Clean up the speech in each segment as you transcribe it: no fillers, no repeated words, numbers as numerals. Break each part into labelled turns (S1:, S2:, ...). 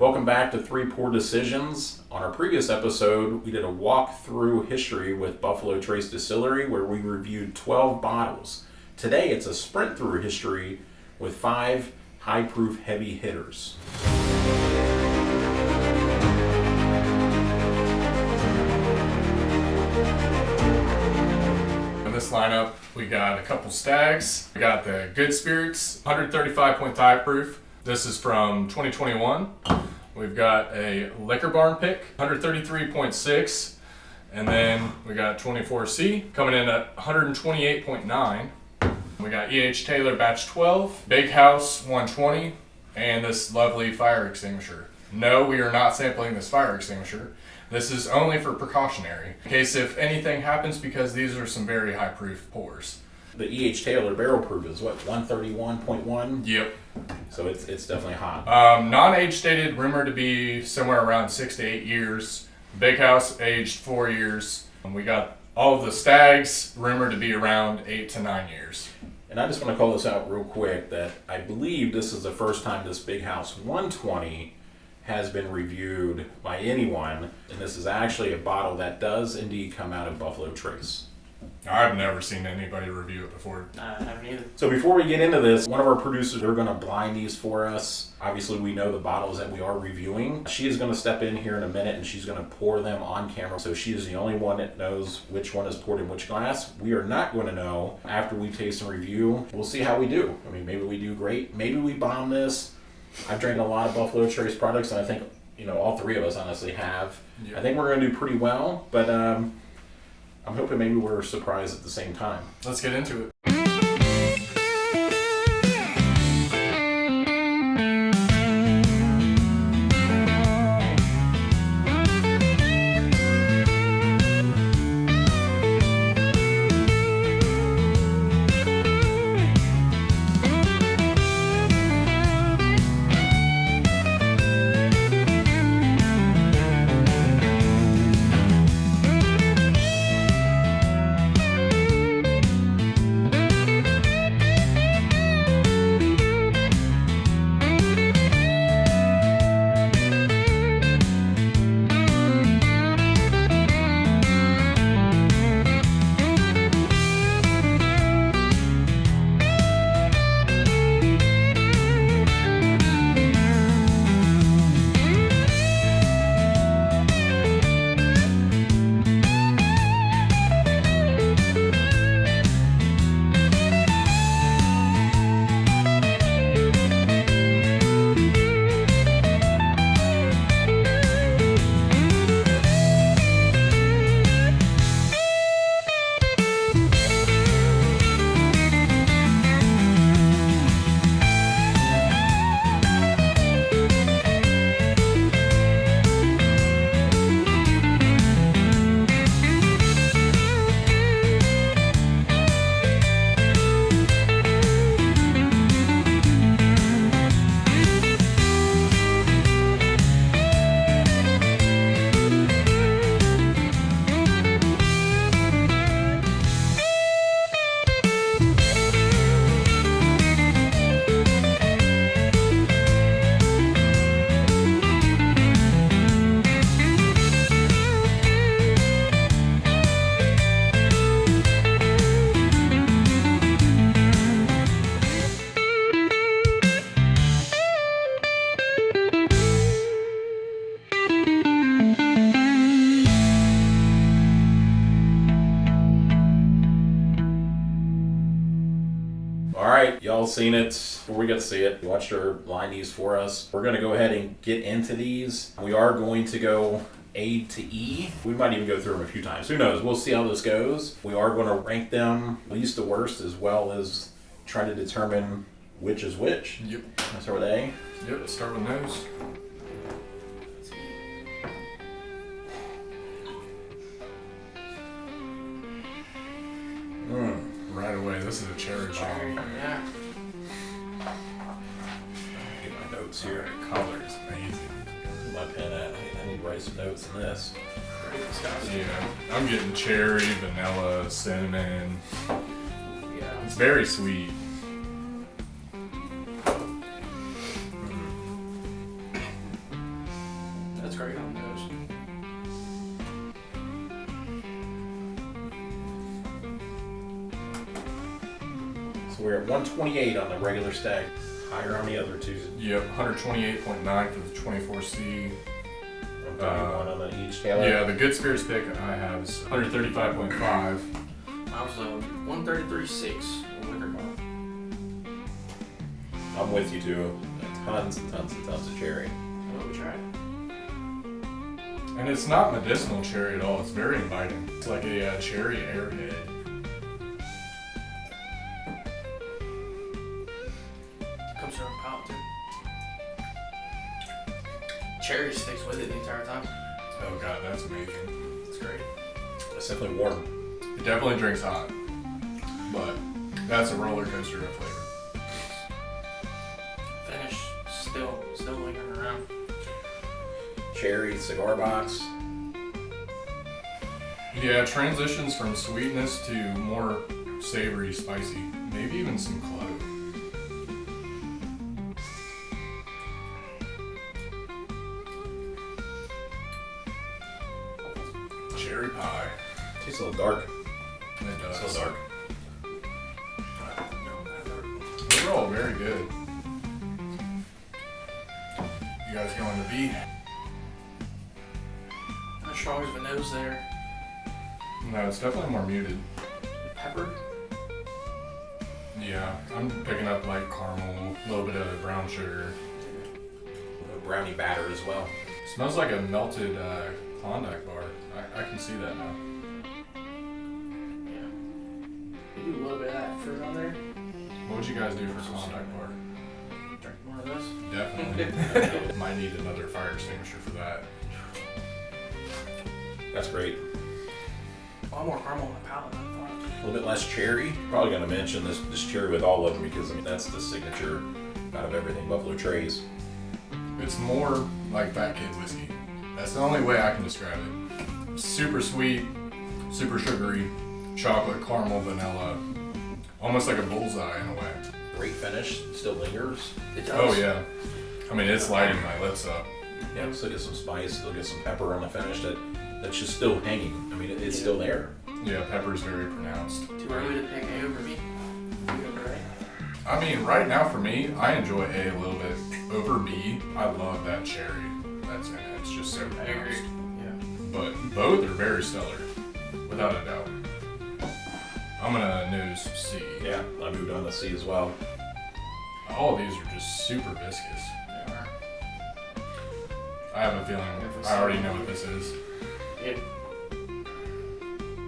S1: Welcome back to Three Poor Decisions. On our previous episode, we did a walk-through history with Buffalo Trace Distillery where we reviewed 12 bottles. Today, it's a sprint-through history with 5 high-proof heavy hitters.
S2: In this lineup, we got a couple Staggs. We got the Good Spirits, 135.5 proof. This is from 2021. We've got a Liquor Barn pick, 133.6. And then we got 24C coming in at 128.9. We got E.H. Taylor Batch 12, Big House 120, and this lovely fire extinguisher. No, we are not sampling this fire extinguisher. This is only for precautionary, in case if anything happens, because these are some very high proof pours.
S1: The E.H. Taylor barrel proof is what, 131.1?
S2: Yep.
S1: So it's definitely hot.
S2: Non-age stated, rumored to be somewhere around 6 to 8 years. Big House aged 4 years. We got all of the Staggs rumored to be around 8 to 9 years.
S1: And I just want to call this out real quick that I believe this is the first time this Big House 120 has been reviewed by anyone. And this is actually a bottle that does indeed come out of Buffalo Trace.
S2: I've never seen anybody review it before.
S3: I haven't either.
S1: So before we get into this, one of our producers are going to blind these for us. Obviously, we know the bottles that we are reviewing. She is going to step in here in a minute and she's going to pour them on camera. So she is the only one that knows which one is poured in which glass. We are not going to know after we taste and review. We'll see how we do. I mean, maybe we do great. Maybe we bomb this. I've drank a lot of Buffalo Trace products and I think, all three of us honestly have. Yeah. I think we're going to do pretty well, but I'm hoping maybe we're surprised at the same time.
S2: Let's get into it.
S1: Y'all seen it before we got to see it. You watched her line these for us. We're going to go ahead and get into these. We are going to go A to E. We might even go through them a few times. Who knows? We'll see how this goes. We are going to rank them least to worst as well as try to determine which is which.
S2: Yep.
S1: Let's start with A.
S2: Yep, let's start with nose. Right away, this is a cherry bomb.
S3: Yeah.
S1: Get my notes here.
S2: The color is amazing.
S1: Where's my pen at? I need to write some notes in this.
S2: Yeah, I'm getting cherry, vanilla, cinnamon.
S3: Yeah.
S2: It's very sweet.
S3: great on those.
S1: So we're at 128 on the regular Stagg. Higher on the other two.
S2: Yep, 128.9 for the 24C.
S1: 31 on the each Taylor.
S2: Yeah, the Good Spirits pick I have is 135.5.
S3: I was 133.6 on liquor bar.
S1: I'm with you too. Tons and tons and tons of cherry.
S3: What we tried?
S2: And it's not medicinal cherry at all. It's very inviting. It's like a cherry airhead.
S3: Comes from a palate too. Cherry sticks with it the entire time.
S2: Oh god, that's amazing.
S3: It's great.
S1: It's definitely warm.
S2: It definitely drinks hot, but that's a roller coaster of flavor.
S3: Finish still lingering around.
S1: Cherry cigar box.
S2: Yeah, transitions from sweetness to more savory, spicy, maybe even some clove. Cherry pie.
S1: Tastes a little dark.
S2: It does.
S1: So dark.
S2: They're all very good. You guys going to be?
S3: Not strong as the nose there.
S2: No, it's definitely more muted.
S3: Pepper.
S2: Yeah, I'm picking up like caramel, a little bit of brown sugar.
S1: A brownie batter as well.
S2: Smells like a melted Klondike bar. I can see that now.
S3: Yeah. We do a little bit of that fruit on there.
S2: What would you guys do for Klondike bar?
S3: Drink more of this.
S2: Definitely. Might need another fire extinguisher for that.
S1: That's great.
S3: A lot more caramel on the palate than I thought.
S1: A little bit less cherry. Probably going to mention this cherry with all of them because I mean that's the signature out of everything. Buffalo Trace.
S2: It's more like Fat Kid whiskey. That's the only way I can describe it. Super sweet, super sugary, chocolate, caramel, vanilla. Almost like a bullseye in a way.
S1: Great finish. Still lingers.
S3: It does.
S2: Oh yeah. I mean, it's lighting my lips up.
S1: Yeah. Still get some spice. Still get some pepper on the finish. That's just still hanging. I mean it's still there.
S2: Yeah, pepper's very pronounced.
S3: Too early to pick A over B. Right?
S2: I mean, right now for me, I enjoy A a little bit over B. I love that cherry that's in it. It's just so
S3: I agree.
S2: pronounced.
S3: Yeah.
S2: But both are very stellar, without a doubt. I'm gonna nose C.
S1: Yeah. I moved on to C as well.
S2: All of these are just super viscous.
S3: They are.
S2: I have a feeling I already know what this is.
S3: Yeah.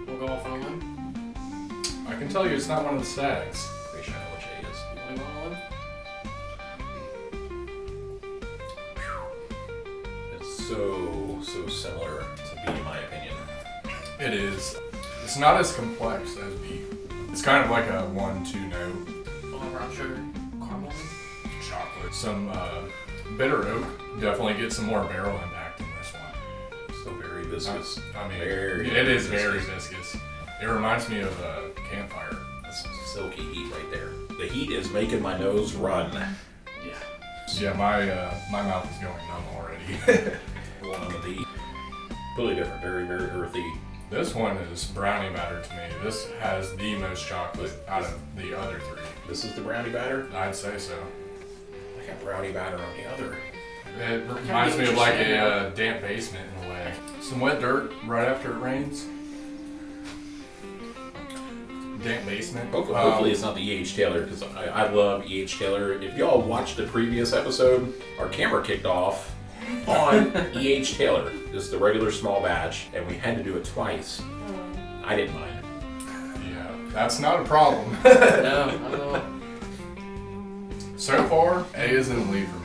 S3: We'll go off on a limb.
S2: I can tell you it's not one of the Staggs.
S1: Pretty sure I know which A is.
S3: You want to go on a limb?
S1: It's so similar to B in my opinion.
S2: It is. It's not as complex as B. It's kind of like a 1-2 note.
S3: A little brown sugar. Caramel.
S2: Chocolate. Some bitter oak. Definitely get some more barrel impact in this one.
S1: Still very viscous.
S2: I mean,
S1: Very,
S2: it is
S1: very
S2: very viscous. It reminds me of a campfire.
S1: That's some silky heat right there. The heat is making my nose run.
S3: Yeah.
S2: Yeah, my mouth is going numb already.
S1: One on the D. Totally different. Very, very earthy.
S2: This one is brownie batter to me. This has the most chocolate out of the other three.
S1: This is the brownie batter.
S2: I'd say so.
S1: I got brownie batter on the other.
S2: It reminds me of like a damp basement in a way. Some wet dirt right after it rains. Damp basement.
S1: Hopefully it's not the E.H. Taylor because I love E.H. Taylor. If y'all watched the previous episode, our camera kicked off on E.H. Taylor. This is the regular small batch, and we had to do it twice. I didn't mind.
S2: Yeah, that's not a problem.
S3: No, not at all.
S2: So far, A is in the lead for me.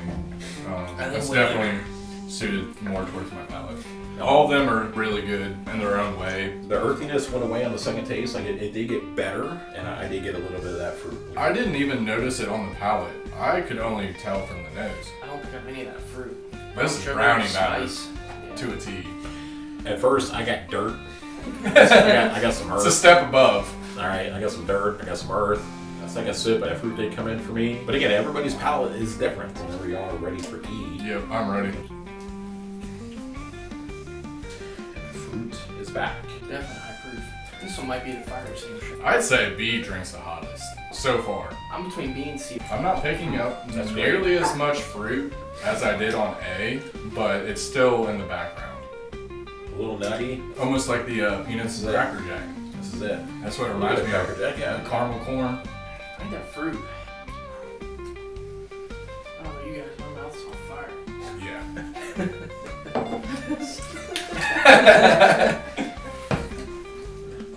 S2: That's
S3: we
S2: definitely suited more towards my palate. All of them are really good in their own way.
S1: The earthiness went away on the second taste. Like it did get better, and I did get a little bit of that fruit.
S2: I didn't even notice it on the palate. I could only tell from the nose.
S3: I don't pick up any of that fruit.
S2: This is
S3: Sugar,
S2: brownie batter
S3: spice. Yeah.
S2: to a T.
S1: At first, I got dirt. I got some earth.
S2: It's a step above.
S1: All right, I got some dirt. I got some earth. The second sip, that fruit did come in for me. But again, everybody's palate is different. Whenever y'all are ready for E.
S2: Yep, I'm ready.
S1: back.
S3: Definitely high proof. This one might be the fire extinguisher.
S2: I'd say B drinks the hottest so far.
S3: I'm between B and C.
S2: I'm not picking up
S1: That's
S2: nearly as much fruit as I did on A, but it's still in the background.
S1: A little nutty.
S2: Almost like the peanuts and Cracker Jack.
S1: This is it.
S2: That's what it reminds me of.
S1: Cracker Jack, yeah.
S2: Caramel corn.
S3: I got fruit. Oh, you guys, my mouth's on fire.
S2: Yeah.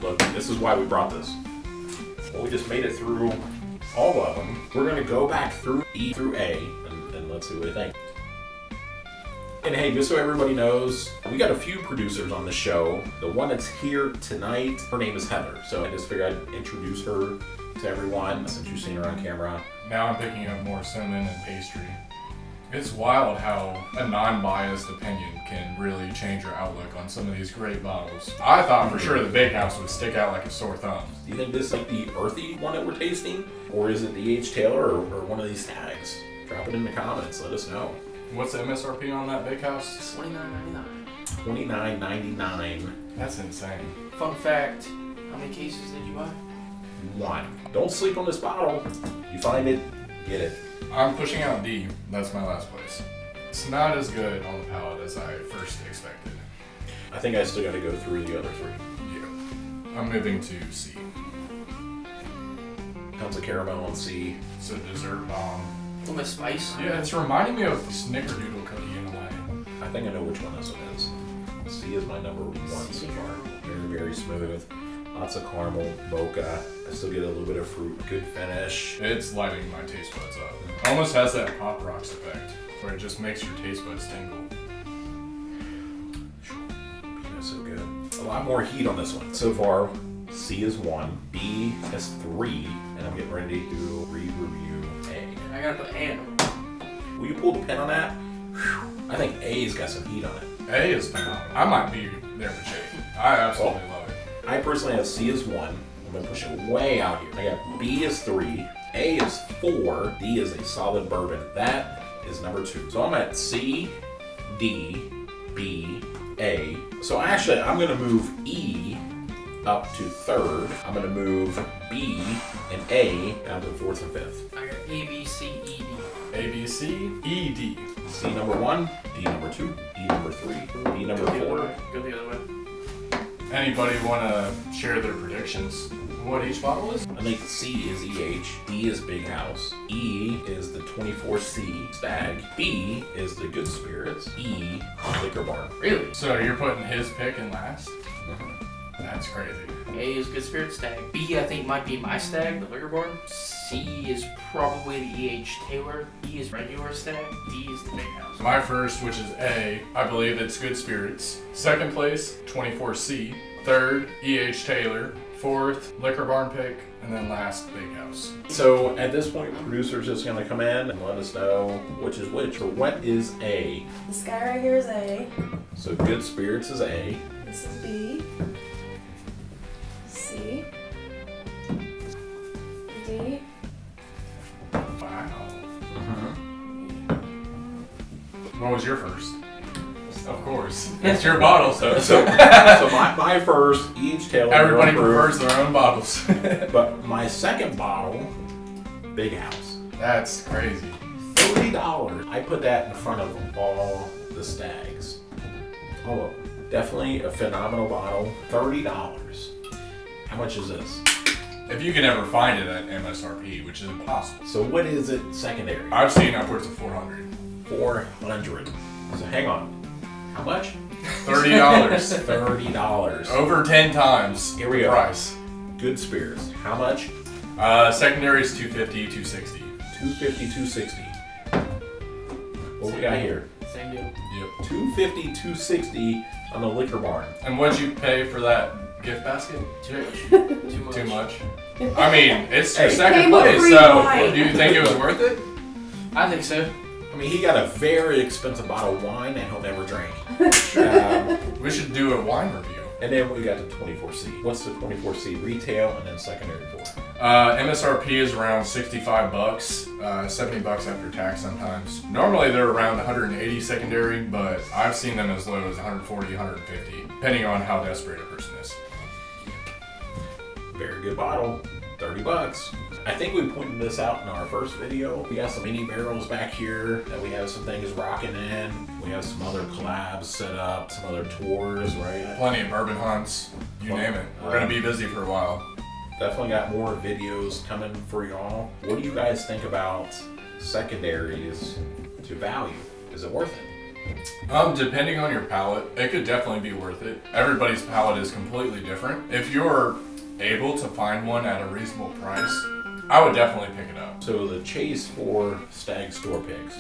S1: Look, this is why we brought this. Well, we just made it through all of them. We're going to go back through E through A, and let's see what they think. And hey, just so everybody knows, we got a few producers on the show. The one that's here tonight, her name is Heather. So I just figured I'd introduce her to everyone since you've seen her on camera.
S2: Now I'm picking up more cinnamon and pastry. It's wild how a non-biased opinion can really change your outlook on some of these great bottles. I thought for sure the Big House would stick out like a sore thumb.
S1: Do you think this is like the earthy one that we're tasting? Or is it the H. Taylor or one of these tags? Drop it in the comments, let us know.
S2: What's the MSRP on that Big House?
S3: $29.99.
S1: $29.99.
S2: That's insane.
S3: Fun fact, how many cases did you buy?
S1: One. Don't sleep on this bottle. You find it, get it.
S2: I'm pushing out D. That's my last place. It's not as good on the palate as I first expected.
S1: I think I still got to go through the other three.
S2: Yeah. I'm moving to C.
S1: Tons of caramel on C.
S2: It's a dessert bomb.
S3: A little bit of spice.
S2: Yeah, it's reminding me of the Snickerdoodle cookie in a way.
S1: I think I know which one this one is. C is my number one so far. Very, very smooth. Lots of caramel, mocha. I still get a little bit of fruit. Good finish.
S2: It's lighting my taste buds up. Almost has that Pop Rocks effect, where it just makes your taste buds tingle.
S1: Peanut's so good. A lot more heat on this one. So far, C is 1, B is 3, and I'm getting ready to re-review A.
S3: I gotta put A in.
S1: Will you pull the pin on that? Whew. I think A's got some heat on it.
S2: A is phenomenal. I might be there for Jake. I absolutely love it.
S1: I personally have C as 1. I'm going to push it way out here. I got B is 3, A is 4, D is a solid bourbon. That is number 2. So I'm at C, D, B, A. So actually, I'm going to move E up to 3rd. I'm going to move B and A down to 4th and 5th.
S3: I got A, B, C, E, D.
S2: A, B, C, E, D.
S1: C number 1, D number 2, E number 3, B number 4.
S3: Go the other way.
S2: Anybody want to share their predictions? What each bottle is?
S1: I think C is EH, D is Big House, E is the 24C Stagg, B is the Good Spirits, E Liquor Bar.
S3: Really?
S2: So you're putting his pick in last? That's crazy.
S3: A is Good Spirit Stag. B, I think, might be my Stag, the Liquor Barn. C is probably the E.H. Taylor. D is regular Stag. D is the Big House.
S2: My first, which is A, I believe it's Good Spirits. Second place, 24C. Third, E.H. Taylor. Fourth, Liquor Barn pick. And then last, Big House.
S1: So at this point, producer's just going to come in and let us know which is which. So what is A?
S4: This guy right here is A.
S1: So Good Spirits is A.
S4: This is B. C. D.
S2: Wow. What was your first? Of course. It's your bottle, so
S1: So my first, E.H. Taylor.
S2: everybody
S1: approved.
S2: prefers their own bottles.
S1: But my second bottle, Big House.
S2: That's crazy.
S1: $30. I put that in front of all the Stags. Oh, definitely a phenomenal bottle. $30. How much is this?
S2: If you can ever find it at MSRP, which is impossible.
S1: So what is it secondary?
S2: I've seen upwards of 400.
S1: 400. So hang on. How much?
S2: $30.
S1: $30.
S2: Over 10 times.
S1: Here we
S2: the
S1: go.
S2: Price.
S1: Good Spirits. How much?
S2: Secondary is $250, $260.
S1: $250, $260. What we got here?
S3: Same deal.
S2: Yep.
S1: $250, $260 on the Liquor Barn.
S2: And what'd you pay for that gift basket?
S3: Too much.
S2: Too much. I mean, it's your
S1: Hey.
S2: second
S4: Came with
S2: place,
S4: free
S2: so
S4: wine.
S2: do you think it was worth it?
S3: I think so.
S1: I mean, he got a very expensive bottle of wine that he'll never drink.
S2: We should do a wine review.
S1: And then we got the 24C. What's the 24C retail and then secondary for?
S2: MSRP is around 65 bucks, 70 bucks after tax sometimes. Normally they're around 180 secondary, but I've seen them as low as 140, 150, depending on how desperate a person is.
S1: Very good bottle, 30 bucks. I think we pointed this out in our first video. We got some mini barrels back here that we have some things rocking in. We have some other collabs set up, some other tours, right?
S2: Plenty of bourbon hunts, you name it. We're gonna be busy for a while.
S1: Definitely got more videos coming for y'all. What do you guys think about secondaries to value? Is it worth it?
S2: Depending on your palate, it could definitely be worth it. Everybody's palate is completely different. If you're able to find one at a reasonable price, I would definitely pick it up.
S1: So the chase for Stagg store picks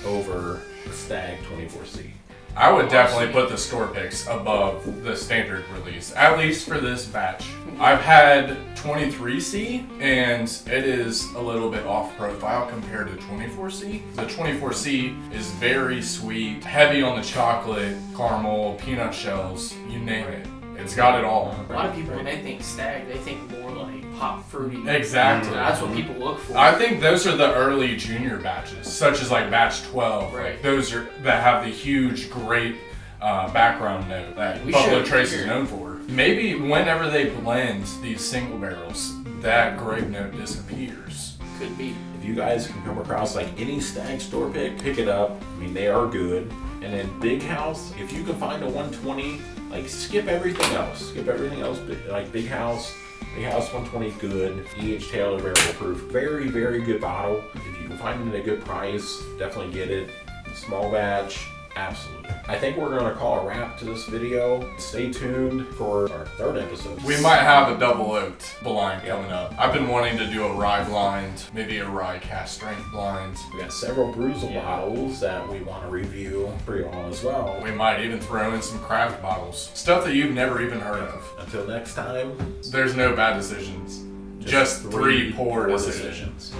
S1: over the Stagg 24C.
S2: I would definitely put the store picks above the standard release, at least for this batch. I've had 23C, and it is a little bit off profile compared to 24C. The 24C is very sweet, heavy on the chocolate, caramel, peanut shells, you name it. It's got it all.
S3: A lot of people, when they think Stagg, they think more like hot fruity.
S2: Exactly.
S3: That's what people look for.
S2: I think those are the early junior batches, such as like batch 12.
S3: Right.
S2: Like those are that have the huge, great background note that
S3: We
S2: Buffalo
S3: should
S2: Trace is
S3: here.
S2: known for. Maybe whenever they blend these single barrels, that grape note disappears.
S3: Could be.
S1: If you guys can come across like any Stagg store pick it up. I mean, they are good. And then Big House, if you can find a 120, like skip everything else. Skip everything else. Like Big House 120, good. E.H. Taylor variable proof, very, very good bottle. If you can find it at a good price, definitely get it. Small batch, absolutely. I think we're gonna call a wrap to this video. Stay tuned for our third episode.
S2: We might have a double oaked blind coming up. I've been wanting to do a rye blind, maybe a rye cast strength blind.
S1: We got several Bruzel bottles that we want to review for y'all as well.
S2: We might even throw in some craft bottles. Stuff that you've never even heard of.
S1: Until next time,
S2: There's no bad decisions. Just three poor decisions.